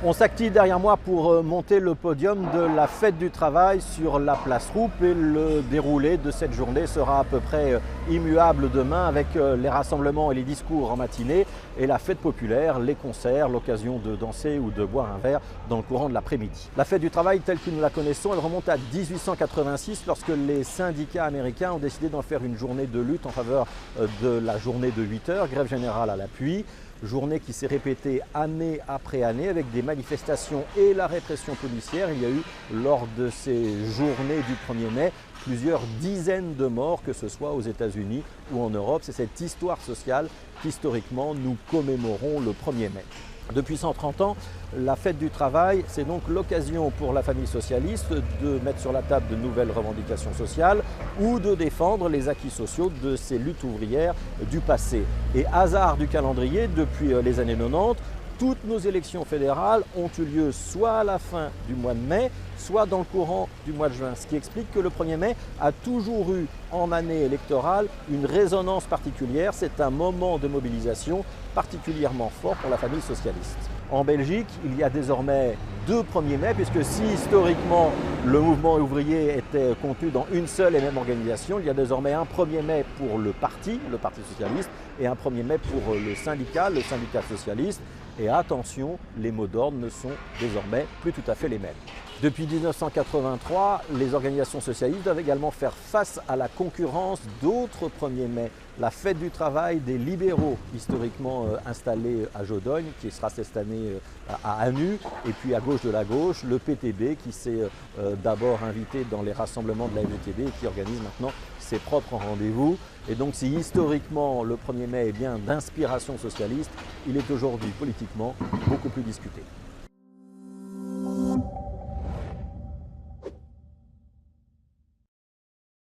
On s'active derrière moi pour monter le podium de la fête du travail sur la place Roupe et le déroulé de cette journée sera à peu près immuable demain avec les rassemblements et les discours en matinée et la fête populaire, les concerts, l'occasion de danser ou de boire un verre dans le courant de l'après-midi. La fête du travail telle que nous la connaissons, elle remonte à 1886 lorsque les syndicats américains ont décidé d'en faire une journée de lutte en faveur de la journée de 8 heures, grève générale à l'appui. Journée qui s'est répétée année après année avec des manifestations et la répression policière. Il y a eu lors de ces journées du 1er mai plusieurs dizaines de morts, que ce soit aux États-Unis ou en Europe. C'est cette histoire sociale qu'historiquement nous commémorons le 1er mai. Depuis 130 ans, la fête du travail, c'est donc l'occasion pour la famille socialiste de mettre sur la table de nouvelles revendications sociales ou de défendre les acquis sociaux de ces luttes ouvrières du passé. Et hasard du calendrier, depuis les années 90, toutes nos élections fédérales ont eu lieu soit à la fin du mois de mai, soit dans le courant du mois de juin. Ce qui explique que le 1er mai a toujours eu, en année électorale, une résonance particulière. C'est un moment de mobilisation particulièrement fort pour la famille socialiste. En Belgique, il y a désormais 2 1er mai, puisque si historiquement le mouvement ouvrier était contenu dans une seule et même organisation, il y a désormais un 1er mai pour le Parti socialiste, et un 1er mai pour le syndicat socialiste. Et attention, les mots d'ordre ne sont désormais plus tout à fait les mêmes. Depuis 1983, les organisations socialistes doivent également faire face à la concurrence d'autres 1er mai. La fête du travail des libéraux, historiquement installée à Jodogne, qui sera cette année à Anu, et puis à gauche de la gauche, le PTB qui s'est d'abord invité dans les rassemblements de la MTB et qui organise maintenant ses propres rendez-vous. Et donc si historiquement le 1er mai est bien d'inspiration socialiste, il est aujourd'hui politiquement beaucoup plus discuté.